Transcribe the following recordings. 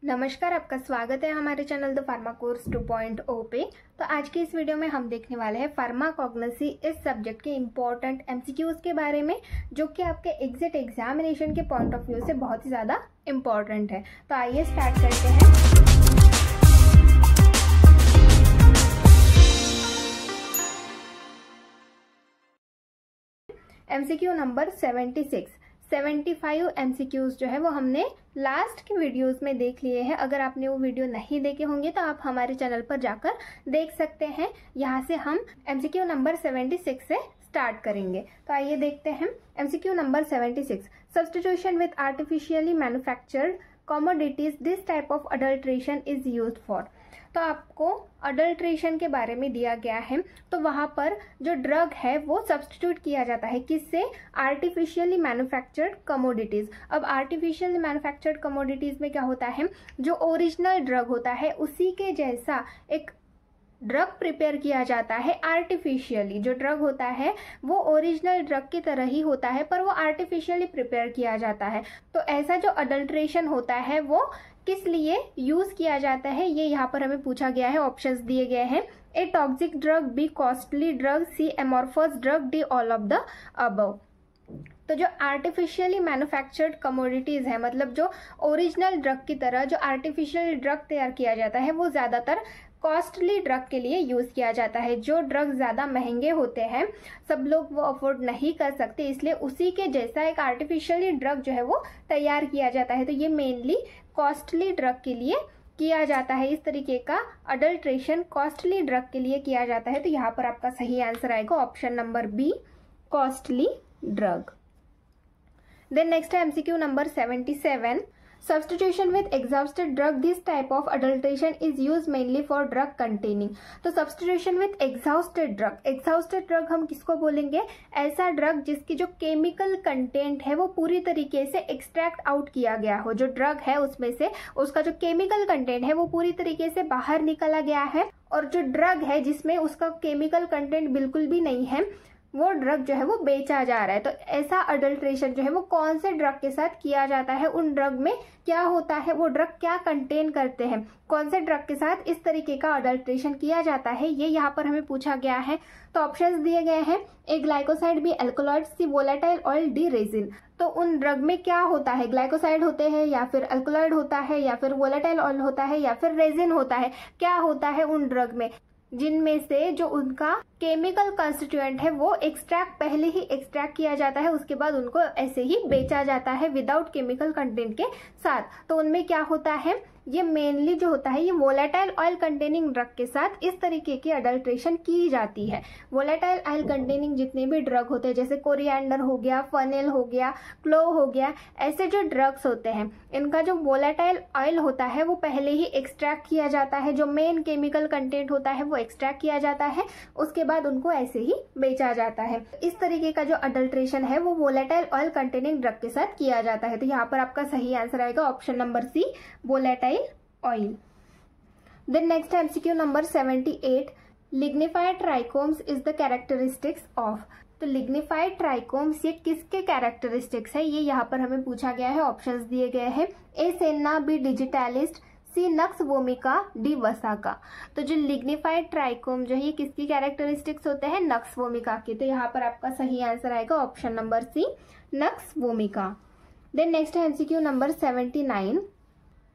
नमस्कार, आपका स्वागत है हमारे चैनल द फार्मा कोर्स 2.0 पे। तो आज के इस वीडियो में हम देखने वाले हैं फार्माकोग्नोसी इस सब्जेक्ट के इम्पोर्टेंट एमसीक्यूज के बारे में, जो कि आपके एग्जिट एग्जामिनेशन के पॉइंट ऑफ व्यू से बहुत ही ज़्यादा इम्पोर्टेंट है। तो आइए स्टार्ट करते हैं। एमसीक्यू नंबर 75 एमसीक्यूज जो है वो हमने लास्ट के वीडियोस में देख लिए हैं। अगर आपने वो वीडियो नहीं देखे होंगे तो आप हमारे चैनल पर जाकर देख सकते हैं। यहाँ से हम एमसीक्यू नंबर 76 से स्टार्ट करेंगे। तो आइए देखते हैं। MCQ number 76, substitution with artificially manufactured commodities this type of adulteration is used for. तो आपको अडल्ट्रेशन के बारे में दिया गया है। तो वहाँ पर जो ड्रग है वो सब्स्टिट्यूट किया जाता है किससे? Artificially manufactured commodities. अब आर्टिफिशियली मैन्युफैक्चर्ड कमोडिटीज में क्या होता है, जो ओरिजिनल ड्रग होता है उसी के जैसा एक ड्रग प्रिपेयर किया जाता है आर्टिफिशियली। जो ड्रग होता है वो ओरिजिनल ड्रग की तरह ही होता है, पर वो आर्टिफिशियली प्रिपेयर किया जाता है। तो ऐसा जो अडल्ट्रेशन होता है वो किस लिए यूज किया जाता है, ये यहाँ पर हमें पूछा गया है। ऑप्शंस दिए गए हैं। A toxic drug, B costly drug, C amorphous drug, D all of the above. तो जो आर्टिफिशियली मैन्युफैक्चर्ड कमोडिटीज है, मतलब जो ओरिजिनल ड्रग की तरह जो आर्टिफिशियल ड्रग तैयार किया जाता है, वो ज़्यादातर कॉस्टली ड्रग के लिए यूज़ किया जाता है। जो ड्रग ज़्यादा महंगे होते हैं, सब लोग वो अफोर्ड नहीं कर सकते, इसलिए उसी के जैसा एक आर्टिफिशियली ड्रग जो है वो तैयार किया जाता है। तो ये मेनली कॉस्टली ड्रग के लिए किया जाता है। इस तरीके का अडल्ट्रेशन कॉस्टली ड्रग के लिए किया जाता है। तो यहाँ पर आपका सही आंसर आएगा option number B, costly drug. Then next है MCQ number 77, substitution with exhausted drug this type of adulteration is use mainly for drug containing. तो सब्स्टिट्यूशन विथ एग्जॉस्टेड ड्रग हम किसको बोलेंगे? ऐसा ड्रग जिसकी जो केमिकल कंटेंट है वो पूरी तरीके से एक्सट्रैक्ट आउट किया गया हो। जो ड्रग है उसमें से उसका जो केमिकल कंटेंट है वो पूरी तरीके से बाहर निकला गया है, और जो ड्रग है जिसमें उसका केमिकल कंटेंट बिल्कुल भी नहीं है, वो ड्रग जो है वो बेचा जा रहा है। तो ऐसा अडल्ट्रेशन जो है वो कौन से ड्रग के साथ किया जाता है, उन ड्रग में क्या होता है, वो ड्रग क्या कंटेन करते हैं, कौन से ड्रग के साथ इस तरीके का अडल्ट्रेशन किया जाता है, ये यहाँ पर हमें पूछा गया है। तो ऑप्शंस दिए गए हैं। ए ग्लाइकोसाइड, बी अल्कोलॉइड, सी वोलेटाइल ऑयल, डी रेजिन। तो उन ड्रग में क्या होता है? ग्लाइकोसाइड होते हैं, या फिर अल्कोलॉइड होता है, या फिर वोलेटाइल ऑयल होता है, या फिर रेजिन होता है। क्या होता है उन ड्रग में जिनमें से जो उनका केमिकल कंस्टिट्यूएंट है वो एक्सट्रैक्ट पहले ही एक्सट्रैक्ट किया जाता है, उसके बाद उनको ऐसे ही बेचा जाता है विदाउट केमिकल कंटेंट के साथ। तो उनमें क्या होता है, ये मेनली जो होता है ये वोलेटाइल ऑयल कंटेनिंग ड्रग के साथ इस तरीके की अडल्ट्रेशन की जाती है। वोलेटाइल ऑयल कंटेनिंग जितने भी ड्रग होते हैं, जैसे कोरिएंडर हो गया, फनेल हो गया, क्लोव हो गया, ऐसे जो ड्रग्स होते हैं इनका जो वोलेटाइल ऑयल होता है वो पहले ही एक्सट्रैक्ट किया जाता है। जो मेन केमिकल कंटेंट होता है वो एक्सट्रैक्ट किया जाता है, उसके बाद उनको ऐसे ही बेचा जाता है। इस तरीके का जो अडल्ट्रेशन है वो वोलेटाइल ऑयल कंटेनिंग ड्रग के साथ किया जाता है। तो यहाँ पर आपका सही आंसर आएगा option number C, volatile oil. Then next MCQ number 78, lignified trichomes is the characteristics of. तो लिग्निफाइड ट्राइकोम्स ये किसके कैरेक्टरिस्टिक्स है, ये यहाँ पर हमें पूछा गया है। ऑप्शंस दिए गए हैं। A senna, B डिजिटलिस्ट, C nux vomica, D वसाका। तो जो लिग्निफाइड ट्राइकोम जो है ये किसकी कैरेक्टरिस्टिक्स होते हैं? नक्स वोमिका के। तो यहाँ पर आपका सही आंसर आएगा option number C, nux vomica. Then next है MCQ number 79,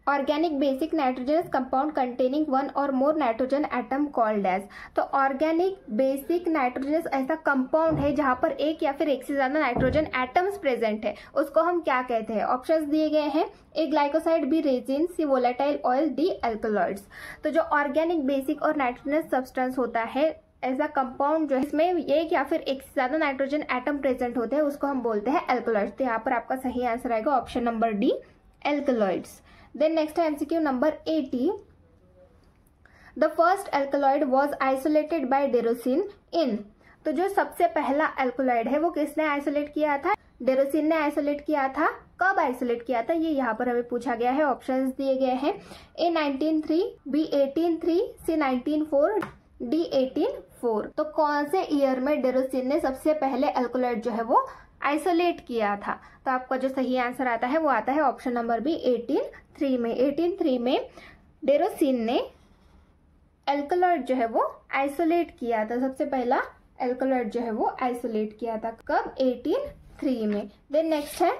organic basic nitrogenous compound containing one or more nitrogen atom called as. तो ऑर्गेनिक बेसिक नाइट्रोजनस ऐसा कंपाउंड है जहां पर एक या फिर एक से ज्यादा नाइट्रोजन एटम्स प्रेजेंट है, उसको हम क्या कहते हैं? ऑप्शंस दिए गए हैं। ए ग्लाइकोसाइड, बी रेजिन, सी वोलेटाइल ऑयल, डी अल्कलॉइड्स। तो जो ऑर्गेनिक बेसिक और नाइट्रोजनस सब्सटेंस होता है, ऐसा कंपाउंड जो इसमें एक या फिर एक से ज्यादा नाइट्रोजन एटम प्रेजेंट होते हैं, उसको हम बोलते हैं अल्कलॉइड्स। तो यहाँ पर आपका सही आंसर आएगा option number D, alkaloids. Then next है MCQ number 80, the first alkaloid was isolated by Derosne in. तो जो सबसे पहला अल्कलॉइड है वो किसने आइसोलेट किया था? डेरोसिन ने आइसोलेट किया था। कब आइसोलेट किया था, ये यहाँ पर हमें पूछा गया है। ऑप्शंस दिए गए हैं। ए 1903, बी 1803, सी 1904, डी 1804। तो कौन से ईयर में डेरोसिन ने सबसे पहले अल्कलॉइड जो है वो आइसोलेट किया था। तो आपका जो सही आंसर आता है वो आता है ऑप्शन नंबर बी 1803 में। 1803 में डेरोसिन ने एल्कलॉइड जो है वो आइसोलेट किया था, सबसे पहला एल्कलॉइड जो है वो आइसोलेट किया था। कब? 1803 में। देन नेक्स्ट है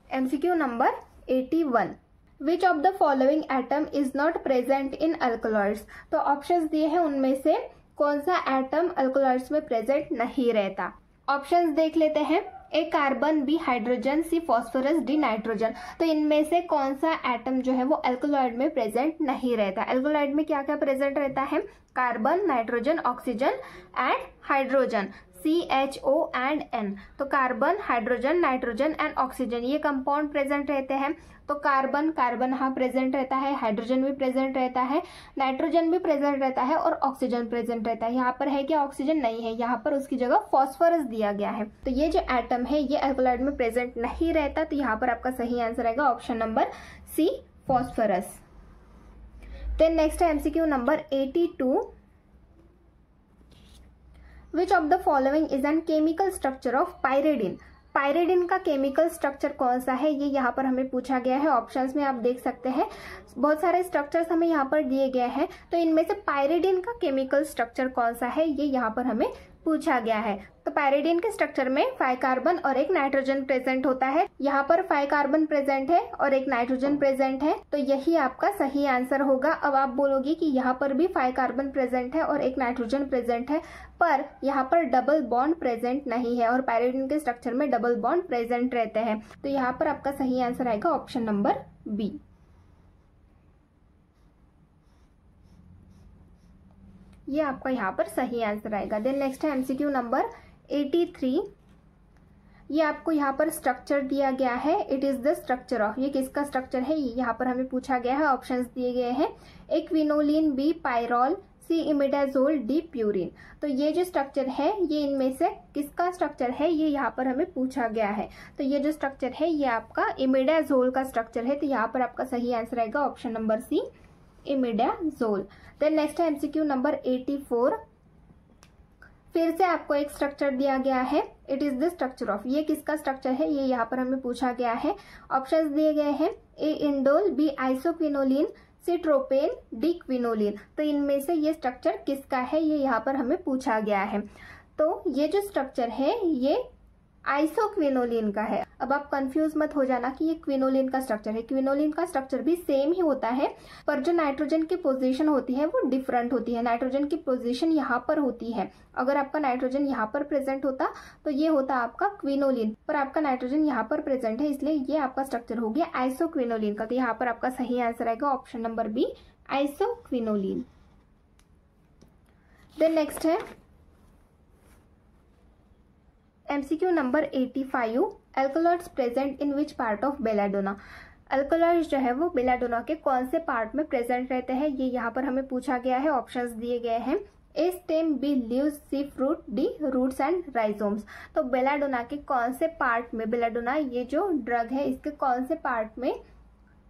MCQ number 81, which of the following atom is not present in alkaloids. तो ऑप्शंस दिए हैं, उनमें से कौन सा एटम अल्कलॉइड्स में प्रेजेंट नहीं रहता। ऑप्शंस देख लेते हैं। ए कार्बन, बी हाइड्रोजन, सी फॉस्फोरस, डी नाइट्रोजन। तो इनमें से कौन सा एटम जो है वो अल्कलॉइड में प्रेजेंट नहीं रहता। अल्कलॉइड में क्या क्या प्रेजेंट रहता है? Carbon, nitrogen, oxygen and hydrogen, CHO and N। तो carbon, hydrogen, nitrogen and oxygen ये कंपाउंड प्रेजेंट रहते हैं। तो कार्बन हाँ प्रेजेंट रहता है, हाइड्रोजन भी प्रेजेंट रहता है, नाइट्रोजन भी प्रेजेंट रहता है और ऑक्सीजन प्रेजेंट रहता है। यहाँ पर है क्या? ऑक्सीजन नहीं है, यहाँ पर उसकी जगह फॉस्फोरस दिया गया है। तो ये जो एटम है ये अल्कलॉइड में प्रेजेंट नहीं रहता। तो यहाँ पर आपका सही आंसर आएगा option number C, phosphorus. Then next है MCQ number 82, which of the following is an chemical structure of pyridine. Pyridine का केमिकल स्ट्रक्चर कौन सा है, ये यहाँ पर हमें पूछा गया है। ऑप्शंस में आप देख सकते हैं, बहुत सारे स्ट्रक्चर्स हमें यहाँ पर दिए गए हैं। तो इनमें से पायरिडिन का केमिकल स्ट्रक्चर कौन सा है, ये यहाँ पर हमें पूछा गया है। तो पायरिडिन के स्ट्रक्चर में 5 कार्बन और एक नाइट्रोजन प्रेजेंट होता है। यहाँ पर 5 कार्बन प्रेजेंट है और एक नाइट्रोजन प्रेजेंट है। तो यही आपका सही आंसर होगा। अब आप बोलोगे कि यहाँ पर भी 5 कार्बन प्रेजेंट है और एक नाइट्रोजन प्रेजेंट है, पर यहाँ पर डबल बॉन्ड प्रेजेंट नहीं है और पायरिडिन के स्ट्रक्चर में डबल बॉन्ड प्रेजेंट रहते हैं। तो यहाँ पर आपका सही आंसर आएगा ऑप्शन नंबर बी। ये आपका यहाँ पर सही आंसर आएगा। देन नेक्स्ट है एमसीक्यू नंबर 83। ये आपको यहाँ पर स्ट्रक्चर दिया गया है, it is the structure of. ये किसका स्ट्रक्चर है, ये यहाँ पर हमें पूछा गया है। ऑप्शंस दिए गए हैं, ए क्विनोलिन, बी पायरोल, सी इमिडाजोल, डी प्यूरिन। तो ये जो स्ट्रक्चर है ये इनमें से किसका स्ट्रक्चर है, ये यहाँ पर हमें पूछा गया है। तो ये जो स्ट्रक्चर है ये आपका इमिडाजोल का स्ट्रक्चर है। तो यहाँ पर आपका सही आंसर आएगा option number C, imidazole. Then next है एमसीक्यू नंबर 84। फिर से आपको एक स्ट्रक्चर दिया गया है, it is the structure of. ये किसका स्ट्रक्चर है, ये यहाँ पर हमें पूछा गया है। ऑप्शंस दिए गए हैं, A indole, B isoquinoline, C tropane, D quinoline. तो इनमें से ये स्ट्रक्चर किसका है, ये यहाँ पर हमें पूछा गया है। तो ये जो स्ट्रक्चर है ये आइसोक्विनोलिन का है। अब आप कंफ्यूज मत हो जाना कि ये क्विनोलिन का स्ट्रक्चर है। क्विनोलिन का स्ट्रक्चर भी सेम ही होता है, पर जो नाइट्रोजन की पोजीशन होती है वो डिफरेंट होती है। नाइट्रोजन की पोजीशन यहाँ पर होती है। अगर आपका नाइट्रोजन यहाँ पर प्रेजेंट होता तो ये होता आपका क्विनोलिन, पर आपका नाइट्रोजन यहाँ पर प्रेजेंट है, इसलिए ये आपका स्ट्रक्चर हो गया आइसोक्विनोलिन का। तो यहाँ पर आपका सही आंसर आएगा option number B, isoquinoline. Then next है MCQ number 85, alkaloids present in which part of belladonna. Alkaloids जो है वो बेलाडोना के कौन से पार्ट में प्रेजेंट रहते हैं, ये यहाँ पर हमें पूछा गया है। ऑप्शंस दिए गए हैं, A stem, B leaves, C fruit, D roots and rhizomes. तो बेलाडोना के कौन से पार्ट में, बेलाडोना ये जो ड्रग है इसके कौन से पार्ट में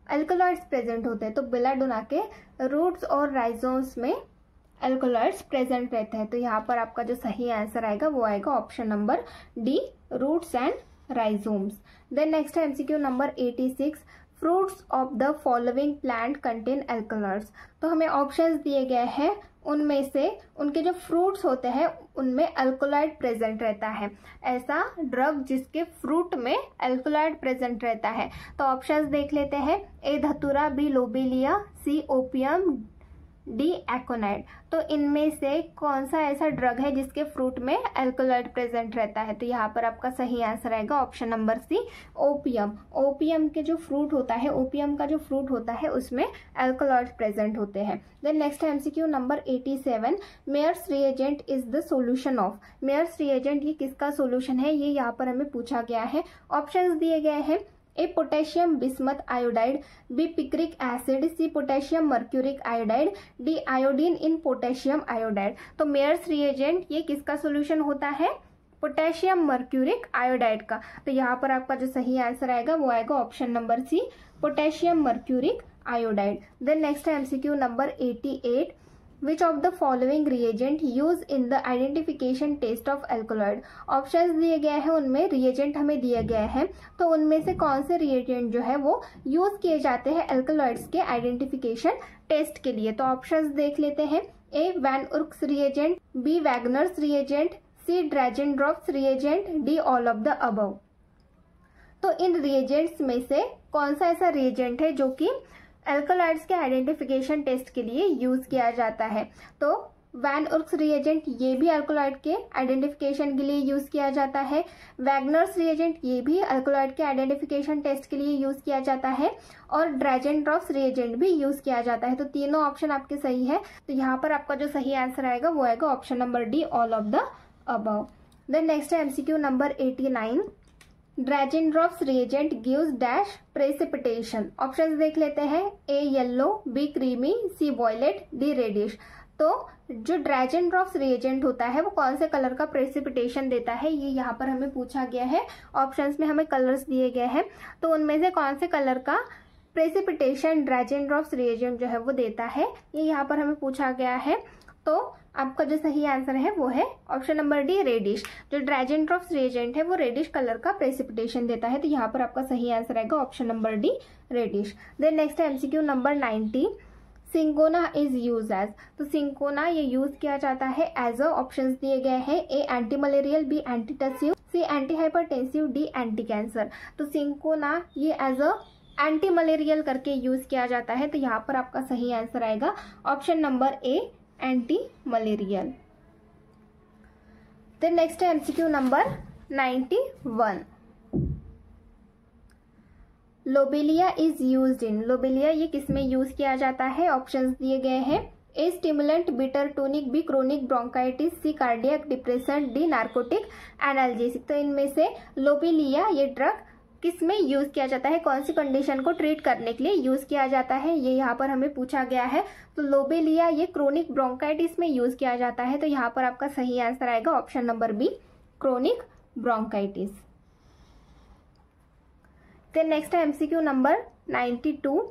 अल्कलॉइड्स प्रेजेंट होते हैं। तो बेलाडोना के रूट्स और राइजोम्स में अल्कलॉइड्स प्रेजेंट रहते हैं। तो यहाँ पर आपका जो सही आंसर आएगा वो आएगा option number D, roots and rhizomes. Then next है MCQ number 86, fruits of the following plant contain alkaloids. तो हमें ऑप्शंस दिए गए हैं, उनमें से उनके जो फ्रूट्स होते हैं उनमें अल्कलॉइड प्रेजेंट रहता है। ऐसा ड्रग जिसके फ्रूट में अल्कलॉइड प्रेजेंट रहता है। तो ऑप्शंस देख लेते हैं, ए धतूरा, बी लोबेलिया, सी ओपियम, डी एकोनाइड। तो इनमें से कौन सा ऐसा ड्रग है जिसके फ्रूट में अल्कलॉइड प्रेजेंट रहता है। तो यहाँ पर आपका सही आंसर आएगा option number C, opium. Opium के जो फ्रूट होता है, ओपियम का जो फ्रूट होता है उसमें अल्कलॉइड प्रेजेंट होते हैं। देन नेक्स्ट है MCQ number 87, Mayer's reagent is the solution of. Mayer's reagent ये किसका सॉल्यूशन है, ये यहाँ पर हमें पूछा गया है। ऑप्शंस दिए गए हैं, A potassium bismuth iodide, B picric acid, C potassium mercuric iodide, D iodine in potassium iodide. तो मेयर्स रिएजेंट ये किसका सॉल्यूशन होता है, पोटेशियम मर्क्यूरिक आयोडाइड का। तो यहाँ पर आपका जो सही आंसर आएगा वो आएगा option number C, potassium mercuric iodide. Then next है MCQ number 88, which of the following reagent use in the identification test of alkaloid. Options दिए गए हैं, उनमें रिएजेंट हमें दिया गया है, तो उनमें से कौन से रिएजेंट जो है वो यूज किए जाते हैं एल्कोलॉइड्स के आइडेंटिफिकेशन टेस्ट के लिए। तो ऑप्शंस देख लेते हैं। A Van Urk's reagent, B Wagner's reagent, C Dragendorff's reagent, D all of the above. तो इन रिएजेंट्स में से कौन सा ऐसा रिएजेंट है जो कि एल्कोलॉइड्स के आइडेंटिफिकेशन टेस्ट के लिए यूज किया जाता है। तो वैन उर्क्स रिएजेंट ये भी अल्कोलॉइड के आइडेंटिफिकेशन के लिए यूज किया जाता है। वैगनर्स रिएजेंट ये भी अल्कोलॉइड के आइडेंटिफिकेशन टेस्ट के लिए यूज किया जाता है, और ड्रैजेनड्रॉफ्स रिएजेंट भी यूज किया जाता है। तो तीनों ऑप्शन आपके सही है। तो यहाँ पर आपका जो सही आंसर आएगा वो आएगा option number D, all of the above. Then next है MCQ number 89। Dragendorff's reagent gives dash precipitation. Options देख लेते हैं। A yellow, B creamy, C violet, D reddish. तो जो ड्रैजेनड्रॉफ्स रिएजेंट होता है वो कौन से कलर का प्रेसिपिटेशन देता है, ये यहाँ पर हमें पूछा गया है। ऑप्शंस में हमें कलर्स दिए गए हैं, तो उनमें से कौन से कलर का प्रेसिपिटेशन ड्रैजेनड्रॉफ्स रिएजेंट जो है वो देता है, ये यहाँ पर हमें पूछा गया है। तो आपका जो सही आंसर है वो है ऑप्शन नंबर डी, रेडिश। जो ड्रैजेनड्रॉफ्स रिएजेंट है वो रेडिश कलर का प्रेसिपिटेशन देता है, तो यहाँ पर आपका सही आंसर आएगा option number D, reddish. Then next है MCQ number 90। Cinchona is use as. तो सिंकोना ये यूज किया जाता है एज अ, ऑप्शंस दिए गए हैं। A anti malarial, B anti tussive, C anti hypertensive, D anti cancer. तो सिंकोना ये एज अ एंटी मलेरियल करके यूज किया जाता है, तो यहाँ पर आपका सही आंसर आएगा option number A, anti malarial. Then next है MCQ number 91। Lobelia is used in. Lobelia ये किस में यूज किया जाता है, ऑप्शंस दिए गए हैं। ए स्टिमुलेंट, बी टर्टोनिक, B chronic bronchitis, C cardiac depression, D narcotic analgesic. तो इनमें से लोबेलिया ये ड्रग किस में यूज किया जाता है, कौन सी कंडीशन को ट्रीट करने के लिए यूज किया जाता है, ये यहाँ पर हमें पूछा गया है। तो लोबेलिया ये क्रोनिक ब्रोंकाइटिस में यूज किया जाता है, तो यहाँ पर आपका सही आंसर आएगा option number B, chronic bronchitis. Then next है MCQ number 92।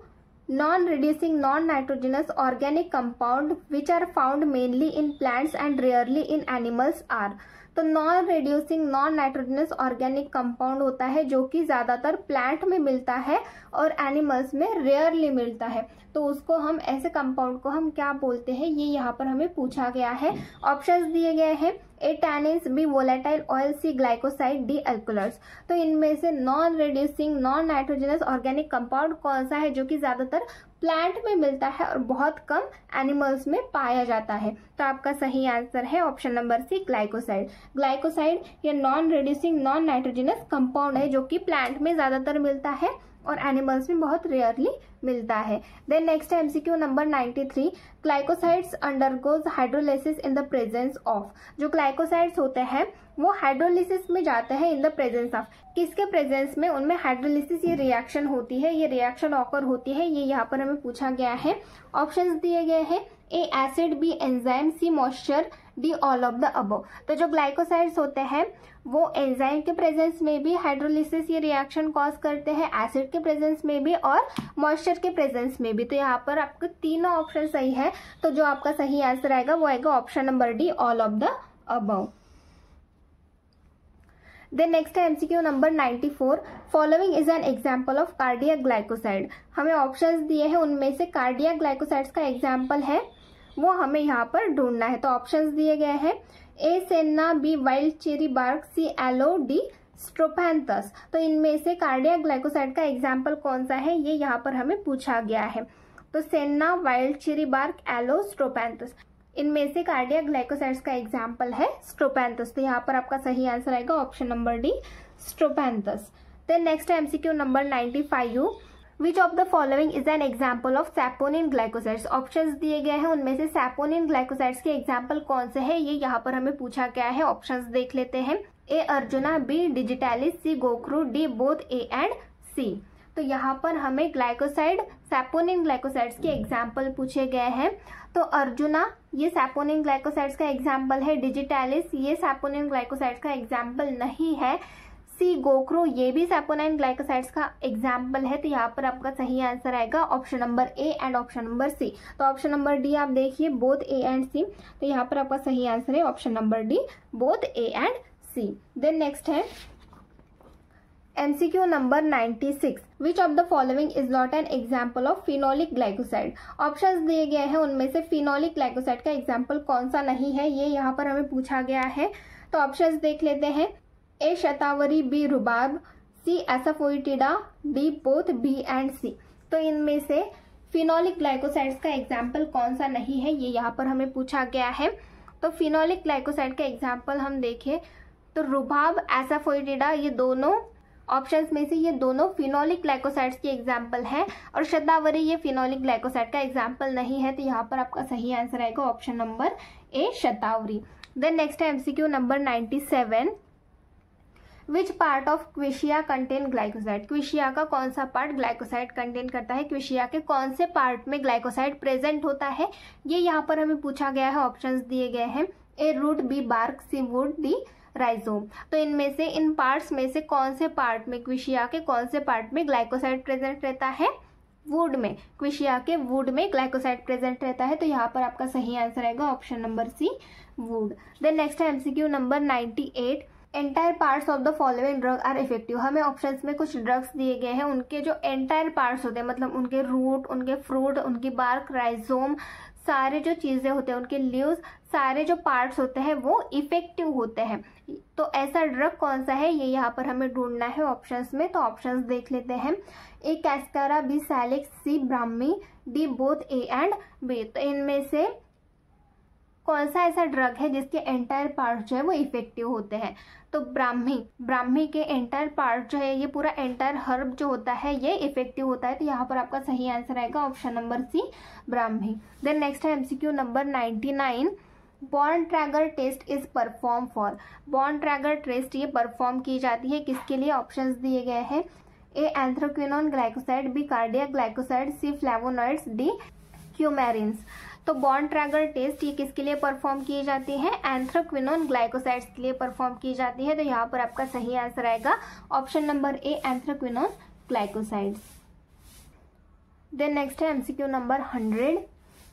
Non reducing non nitrogenous organic compound which are found mainly in plants and rarely in animals are. तो non reducing non nitrogenous organic compound होता है जो कि ज्यादातर plant में मिलता है और एनिमल्स में रेयरली मिलता है, तो उसको हम ऐसे कंपाउंड को हम क्या बोलते हैं, ये यहाँ पर हमें पूछा गया है। ऑप्शंस दिए गए हैं। ए टैनिन्स, बी वोलेटाइल ऑयल, सी ग्लाइकोसाइड, डी अल्कोलॉइड्स। तो इनमें से non reducing non nitrogenous organic compound कौन सा है जो कि ज्यादातर प्लांट में मिलता है और बहुत कम एनिमल्स में पाया जाता है। तो आपका सही आंसर है option number C, glycoside. Glycoside ये non reducing non nitrogenous compound है जो कि प्लांट में ज्यादातर मिलता है और एनिमल्स में बहुत रेयरली मिलता है। देन नेक्स्ट है MCQ number 93। Glycosides undergoes hydrolysis in the presence of. जो ग्लाइकोसाइड्स होते हैं वो हाइड्रोलिसिस में जाते हैं इन द प्रेजेंस ऑफ। किसके प्रेजेंस में, उनमें हाइड्रोलिसिस ये रिएक्शन होती है, ये रिएक्शन ऑकर होती है, ये यहाँ पर हमें पूछा गया है। ऑप्शंस दिए गए हैं। A acid, B enzyme, C moisture, D all of the above. तो जो ग्लाइकोसाइड्स होते हैं वो एंजाइम के प्रेजेंस में भी हाइड्रोलिसिस ये रिएक्शन कॉज करते हैं, एसिड के प्रेजेंस में भी और मॉइस्चर के प्रेजेंस में भी। तो यहाँ पर आपके तीनों ऑप्शन सही है, तो जो आपका सही आंसर आएगा वो आएगा option number D, all of the above. Then next है MCQ number 94। Following is an example of cardiac glycoside. हमें ऑप्शंस दिए हैं, उनमें से कार्डियक ग्लाइकोसाइड्स का एग्जाम्पल है वो हमें यहाँ पर ढूंढना है। तो ऑप्शंस दिए गए हैं। A senna, B wild cherry bark, C aloe, D strophanthus. तो इनमें से कार्डियक ग्लाइकोसाइड का एग्जाम्पल कौन सा है, ये यहाँ पर हमें पूछा गया है। तो senna, wild cherry bark, aloe, strophanthus. इनमें से कार्डियक ग्लाइकोसाइड्स का एग्जाम्पल है स्ट्रोपैंथस, तो यहाँ पर आपका सही आंसर आएगा option number D, strophanthus. Then next है MCQ number 95। Which of the following is an example of saponin glycosides. Options दिए गए हैं, उनमें से सैपोनिन ग्लाइकोसाइड्स के एग्जाम्पल कौन से हैं, ये यहाँ पर हमें पूछा गया है। ऑप्शंस देख लेते हैं। A arjuna, B digitalis, C gokhru, D both A and C. तो यहाँ पर हमें ग्लाइकोसाइड सैपोनिन ग्लाइकोसाइड्स के एग्जाम्पल पूछे गए हैं। तो अर्जुना ये सैपोनिन ग्लाइकोसाइड्स का एग्जाम्पल है, डिजिटैलिस ये सैपोनिन ग्लाइकोसाइड्स का एग्जाम्पल नहीं है, सी गोक्रो, ये भी सैपोनाइन ग्लाइकोसाइड्स का एग्जाम्पल है। तो यहाँ पर आपका सही आंसर आएगा option number A and option number C. तो ऑप्शन नंबर डी आप देखिए, बोथ ए एंड सी। तो यहाँ पर आपका सही आंसर है option number D, both A and C. Then next है MCQ number 96, which of the following is not an example of phenolic glycoside. Options दिए गए हैं, उनमें से फिनोलिक ग्लाइकोसाइड का एग्जाम्पल कौन सा नहीं है, ये यहाँ पर हमें पूछा गया है। तो ऑप्शंस देख लेते हैं। A shatavari, B rhubarb, C asafoetida, D both B and C. तो इनमें से फिनोलिक ग्लाइकोसाइड्स का एग्जाम्पल कौन सा नहीं है, ये यहाँ पर हमें पूछा गया है। तो फिनोलिक ग्लाइकोसाइड का एग्जाम्पल हम देखें तो रुबाब, एसाफोइटिडा, ये दोनों ऑप्शंस में से ये दोनों फिनोलिक ग्लाइकोसाइड्स की एग्जाम्पल है, और शतावरी ये फिनोलिक ग्लाइकोसाइड का एग्जाम्पल नहीं है। तो यहाँ पर आपका सही आंसर आएगा option number A, shatavari. Then next है MCQ number 97, which part of quassia contain glycoside. Quassia का कौन सा पार्ट ग्लाइकोसाइड कंटेन करता है, क्विशिया के कौन से पार्ट में ग्लाइकोसाइड प्रेजेंट होता है, ये यहाँ पर हमें पूछा गया है। ऑप्शंस दिए गए हैं। A root, B bark, C wood, D rhizome. तो इनमें से इन पार्ट्स में से कौन से पार्ट में, क्विशिया के कौन से पार्ट में ग्लाइकोसाइड प्रेजेंट रहता है, वुड में, क्विशिया के वुड में ग्लाइकोसाइड प्रेजेंट रहता है। तो यहाँ पर आपका सही आंसर आएगा option number C, wood. Then next है MCQ number 98, entire parts of the following drug are effective. हमें ऑप्शंस में कुछ ड्रग्स दिए गए हैं, उनके जो एंटायर पार्ट्स होते हैं, मतलब उनके रूट, उनके फ्रूट, उनकी बार्क, राइजोम, सारे जो चीजें होते हैं, उनके लीव्स, सारे जो पार्ट्स होते हैं वो इफेक्टिव होते हैं। तो ऐसा ड्रग कौन सा है, ये यहाँ पर हमें ढूंढना है ऑप्शंस में। तो ऑप्शंस देख लेते हैं। A cascara, B salix, C brahmi, D both A and B. तो इनमें से कौन सा ऐसा ड्रग है जिसके एंटायर पार्ट जो है वो इफेक्टिव होते हैं। तो ब्राह्मी के एंटायर पार्ट जो है, ये पूरा एंटायर हर्ब जो होता है ये इफेक्टिव होता है। तो यहाँ पर आपका सही आंसर आएगा option number C, Brahmi. Then next है MCQ number 99, Borntrager test is perform for. Borntrager test ये परफॉर्म की जाती है किसके लिए, ऑप्शंस दिए गए हैं। A anthraquinone glycoside, B cardiac glycoside, C flavonoids, D coumarins. तो बॉर्न ट्रैगर टेस्ट ये किसके लिए परफॉर्म की जाती है, एंथ्राक्विनोन ग्लाइकोसाइड्स के लिए परफॉर्म की जाती है। तो यहाँ पर आपका सही आंसर आएगा option number A, anthraquinone glycosides. Then next है MCQ number 100,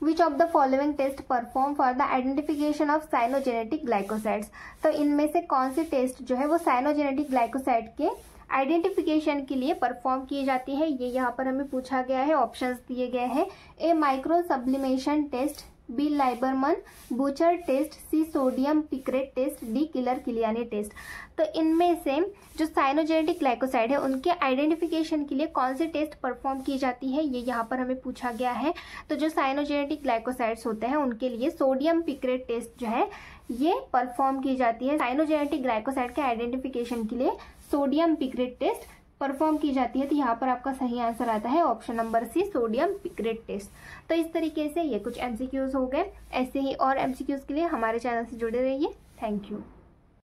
which of the following test perform for the identification of cyanogenetic glycosides. तो इनमें से कौन सी टेस्ट जो है वो साइनोजेनेटिक ग्लाइकोसाइड के आइडेंटिफिकेशन के लिए परफॉर्म की जाती है, ये यहाँ पर हमें पूछा गया है। ऑप्शंस दिए गए हैं। A micro sublimation test, B Liebermann Burchard test, C sodium picrate test, D Keller Killiani test. तो इनमें से जो साइनोजेनेटिक ग्लाइकोसाइड है उनके आइडेंटिफिकेशन के लिए कौन सी टेस्ट परफॉर्म की जाती है, ये यहाँ पर हमें पूछा गया है। तो जो साइनोजेनेटिक ग्लाइकोसाइड्स होते हैं उनके लिए सोडियम पिक्रेट टेस्ट जो है ये परफॉर्म की जाती है। साइनोजेनेटिक ग्लाइकोसाइड के आइडेंटिफिकेशन के लिए सोडियम पिक्रेट टेस्ट परफॉर्म की जाती है। तो यहाँ पर आपका सही आंसर आता है option number C, sodium picrate test. तो इस तरीके से ये कुछ MCQs हो गए। ऐसे ही और MCQs के लिए हमारे चैनल से जुड़े रहिए। Thank you.